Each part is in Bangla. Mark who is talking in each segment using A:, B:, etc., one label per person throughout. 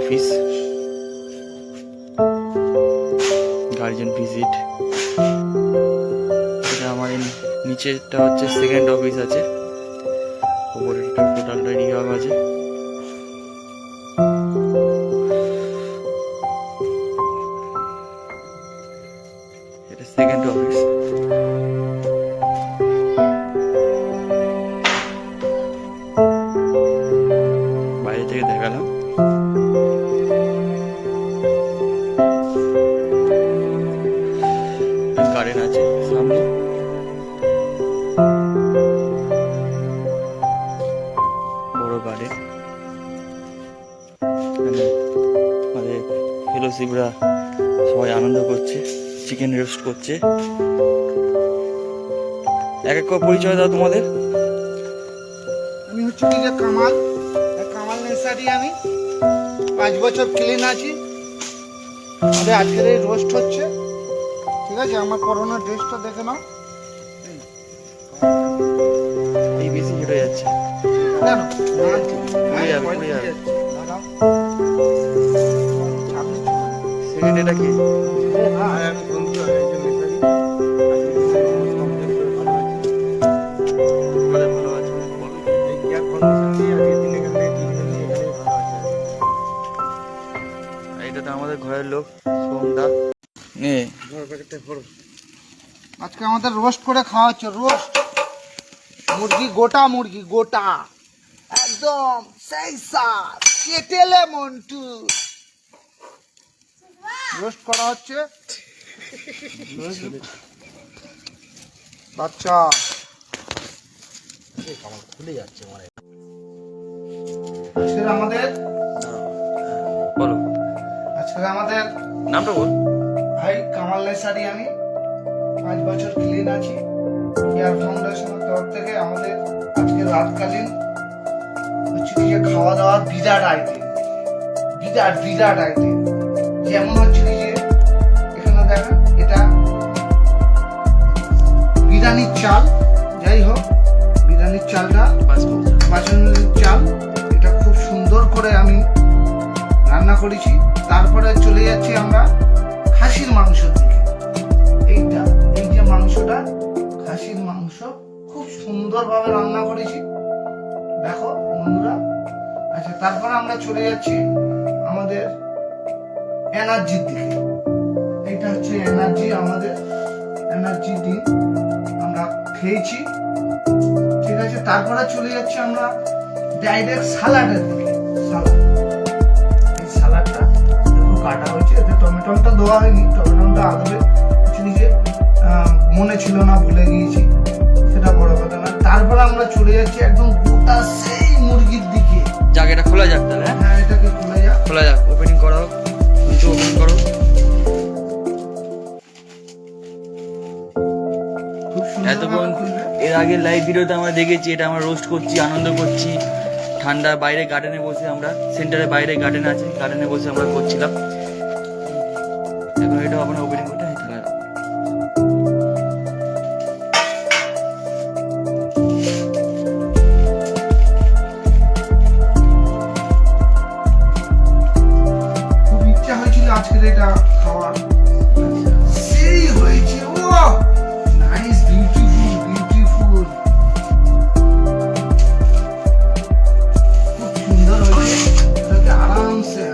A: Office, guardian visit. এটা আমার নিচেরটা হচ্ছে সেকেন্ড অফিস আছে, উপরে টোটালটা রিহাব আছে। এটা সেকেন্ড অফিস। বাইরে থেকে দেখালাম। গার্ডেন আছে সামনে, বড় গার্ডেন। আমাদের ফেলোশিপরা সবাই আনন্দ করছে, চিকেন রোস্ট করছে। এক এক করে পরিচয় দাও তোমাদের।
B: আমি হচ্ছে নিজে কামাল নেসারি। আমি 5 বছর ক্লিন আছি। আমাদের আজকের এই রোস্ট হচ্ছে, ঠিক আছে? আমার করোনা ড্রেসটা দেখে নাও।
A: এই বেশি হেঁটে যাচ্ছে,
B: কেন
A: পড়ে যাবে। সেকেন্ড এটা কি?
B: আমি বন্ধু একজন নেসারি।
A: ভালো আছে। এটা তো আমাদের ঘরের লোক সোমদা।
B: আজকে আমাদের রোস্ট করে খাওয়া হচ্ছে। রোস্ট মুরগি, গোটা মুরগি, গোটা একদম সেই সাত কেটেলে মন্টু রোস্ট করা হচ্ছে। বাচ্চা খুলে যাচ্ছে। আজকে আমাদের
A: বলো
B: আজকে আমাদের
A: নামটা বল।
B: ভাই কামাল নেসারি। আমি 5 বছর ক্লিন আছি। কেয়ার ফাউন্ডেশনের তরফ থেকে আমাদের আজকে রাতকালীন হচ্ছে কি যে খাওয়া দাওয়ার বিরাট আইটেম, বিরাট আইটেম। যেমন হচ্ছে কি যে এখানে দেখেন, এটা বিরিয়ানির চাল। যাই হোক, বিরিয়ানির চালটা বাসনের চাল, এটা খুব সুন্দর করে আমি রান্না করেছি। তারপরে চলে যাচ্ছি আমরা খাসির মাংসের দিকে। এই যে মাংসটা, খাসির মাংস খুব সুন্দরভাবে রান্না করেছি, দেখো বন্ধুরা। আচ্ছা, তারপরে আমরা চলে যাচ্ছি আমাদের এনার্জির দিকে। এটা হচ্ছে এনার্জি, আমাদের এনার্জি দিন আমরা খেয়েছি, ঠিক আছে? তারপরে চলে যাচ্ছি আমরা ডাইরেক্ট সালাডের দিকে। এই সালাডটা দেখো কাটা হয়েছে, এতে টমেটোটা দেওয়া হয়নি। টমেটোটা আদবে নিজে মনে ছিল না, ভুলে গিয়েছি, সেটা বড় কথা না। তারপরে আমরা চলে যাচ্ছি একদম গোটা সেই মুরগির দিকে।
A: যাক, এটা খোলা যাক তাহলে।
B: হ্যাঁ, এটাকে খোলা
A: যাক, ওপেনিং করা হোক। ওপেনিং করো। এতক্ষণ এর আগে লাইভ ভিডিওতে আমরা দেখেছি, এটা আমরা রোস্ট করছি, আনন্দ করছি, ঠান্ডা বাইরে গার্ডেনে বসে, আমরা সেন্টারে বাইরে গার্ডেন আছে, গার্ডেনে বসে আমরা করছিলাম। এখন এটা আপনার ওপেনিং করতে
B: খুব ইচ্ছা হয়েছিল আজকের এটা খাওয়ার, সেই হয়েছে। ও নাইস, বিউটিফুল, খুব সুন্দর হয়েছে। এটাকে আরামসে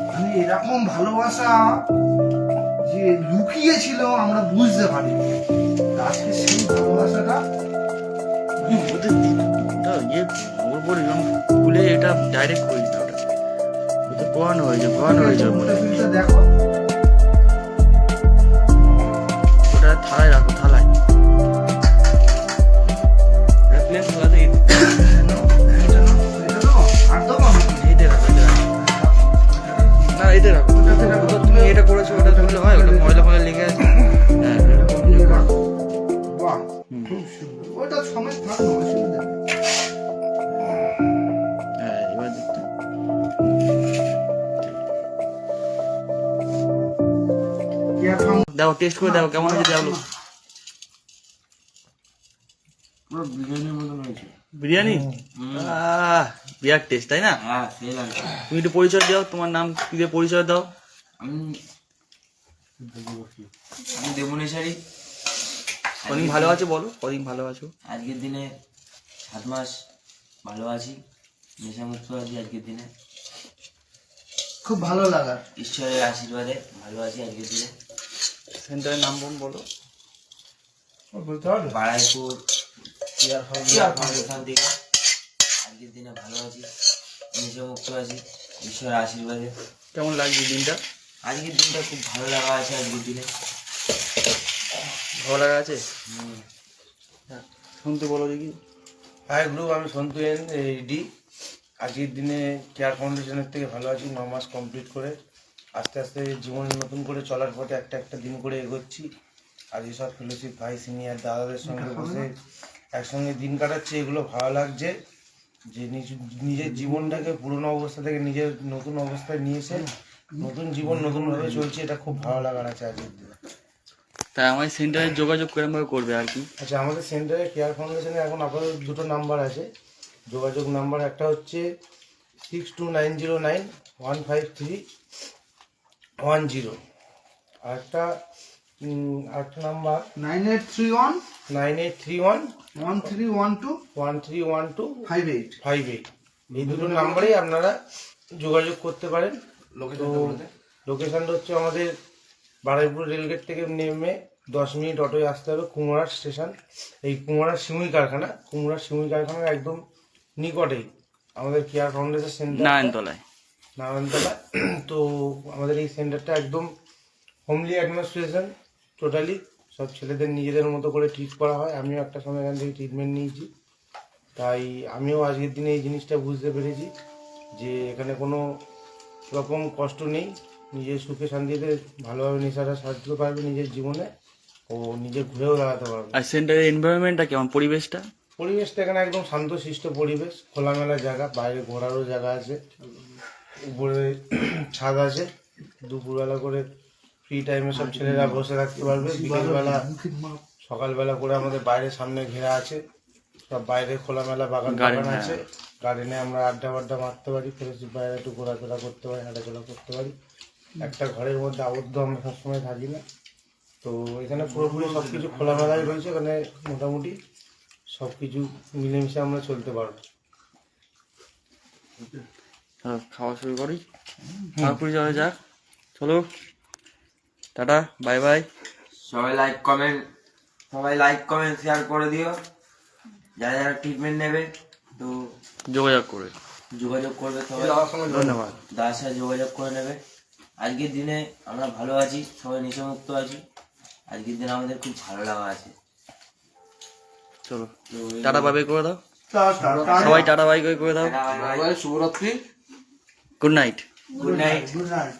B: মানে এরকম ভালোবাসা যে লুকিয়েছিল আমরা বুঝতে পারি। আজকে সেই ভালোবাসাটা
A: খুলে এটা ডাইরেক্ট করি না, ওটা পোয়ানো হয়েছে
B: দেখো।
A: ওটা থালায় রাখো, থালায় প্লেন থালাতে না, এতে রাখো। তুমি এটা করেছো, ওটা তুললে হয়, ওটা ময়লা ফয়লা লেগে আছে। হ্যাঁ,
B: বাহ, খুব সুন্দর। ওটা সময় থাকলো, অসুবিধা নেই।
A: হ্যাঁ, এবার দেখতে দেখো, টেস্ট করে দেখো কেমন হয়েছে। দেখো
C: পুরো বিরিয়ানির মতন হয়েছে।
A: বিরিয়ানি বিরাট টেস্ট, তাই না?
C: হ্যাঁ সেই লাগছে।
A: তুমি একটু পরিচয় দাও, তোমার নাম কি দিয়ে পরিচয় দাও?
C: আমি দেবনেশারি।
A: কদিন ভালো আছো বলো, কদিন ভালো আছো?
C: আজকের দিনে 7 মাস ভালো আছি, নেশামুক্ত আছি। আজকের দিনে
B: খুব ভালো লাগা।
C: ঈশ্বরের আশীর্বাদে ভালো আছি আজকের দিনে।
A: সেন্টারের নাম বলো।
C: বাড়াইপুর ফাউন্ডেশন থেকে আজকের দিনে ভালো আছি, নেশামুক্ত আছি ঈশ্বরের আশীর্বাদে।
A: কেমন লাগছে দিনটা?
C: আজকের দিনটা খুব ভালো লাগা আছে আজকের দিনে।
A: ভালো লাগা আছে? শুনতে বলো দেখি।
D: হাই গ্রুপ, আমি সন্তু ডি। আজকের দিনে কেয়ার ফাউন্ডেশনের থেকে ভালো আছি। 9 মাস কমপ্লিট করে আস্তে আস্তে জীবন নতুন করে চলার পথে একটা একটা দিন করে এগোচ্ছি। আজ সব ফেলোশিপ ভাই সিনিয়র দাদাদের সঙ্গে বসে একসঙ্গে দিন কাটাচ্ছি, এগুলো ভালো লাগছে যে নিজের জীবনটাকে পুরনো অবস্থা থেকে নিজের নতুন অবস্থায় নিয়ে এসে নতুন জীবন নতুনভাবে চলছে, এটা খুব ভালো লাগার আছে আজকের দিনে।
A: তাই আমার সেন্টারে যোগাযোগ কিরমভাবে করবে আর কি?
D: আচ্ছা, আমাদের সেন্টারে কেয়ার ফাউন্ডেশনে এখন আপাতত 2টো নাম্বার আছে যোগাযোগ নাম্বার। একটা হচ্ছে 6290915310, আর একটা নাম্বার
B: 9831
D: 9831
B: 1312
D: 1312
B: 58।
D: 58। এই 2টো নাম্বারেই আপনারা যোগাযোগ করতে পারেন। তো লোকেশনটা হচ্ছে আমাদের বারুইপুর রেলগেট থেকে নেমে 10 মিনিট অটোয় আসতে হবে কুমড়ার স্টেশন। এই কুমড়ার সিমুই কারখানার একদম নিকটেই আমাদের কেয়ার ফাউন্ডেশন সেন্টার নারায়ণতলা। তো আমাদের এই সেন্টারটা একদম হোমলি অ্যাডমিনিস্ট্রেশন, টোটালি সব ছেলেদের নিজেদের মতো করে ট্রিট করা হয়। আমিও একটা সময় এখান থেকে ট্রিটমেন্ট নিয়েছি, তাই আমিও আজকের দিনে এই জিনিসটা বুঝতে পেরেছি যে এখানে কোনো রকম কষ্ট নেই। নিজের সুখে শান্তিতে ভালোভাবে নেশাটা সারতে পারবে নিজের জীবনে, ও নিজে ঘুরেও দাঁড়াতে পারবে।
A: আর সেন্টারের এনভায়রনমেন্টটা কেমন, পরিবেশটা?
D: পরিবেশটা এখানে একদম শান্তশিষ্ট পরিবেশ, খোলামেলা জায়গা, বাইরে ঘোরারও জায়গা আছে, উপরে ছাদ আছে। দুপুরবেলা করে ফ্রি টাইমে সব ছেলেরা বসে থাকতে পারবে। বিকেলবেলা সকালবেলা করে আমাদের বাইরে সামনে ঘেরা আছে, সব বাইরে খোলামেলা বাগান আছে। গার্ডেনে আমরা আড্ডা মারতে পারি, ফেরোসি বাইরে একটু ঘোরাফেরা করতে পারি, হাঁটাচলা করতে পারি। একটা ঘরের মধ্যে আবদ্ধ আমরা সবসময় থাকি না। তো এখানে পুরোপুরি সব কিছু খোলামেলাই রয়েছে, এখানে মোটামুটি সব কিছু মিলেমিশে আমরা চলতে পারবো।
A: খাওয়া শুরু করি, খাওয়া করে যাওয়া যাক। চলো, টাটা, বাই বাই।
C: সবাই লাইক কমেন্ট শেয়ার করে দিও। যারা যারা ট্রিটমেন্ট নেবে তো
A: যোগাযোগ করবে
C: সবাই।
A: ধন্যবাদ।
C: দাদার সাথে যোগাযোগ করে নেবে। আজকের দিনে আমরা ভালো আছি, সবাই নেশামুক্ত আছি। আজকের দিনে আমাদের খুব ভালো লাগা আছে।
A: চলো, টাটা বাই বাই করে দাও সবাই, টাটা বাই বাই করে দাও।
B: শুভরাত্রি।
A: Good night.
C: Good night.
B: Good night.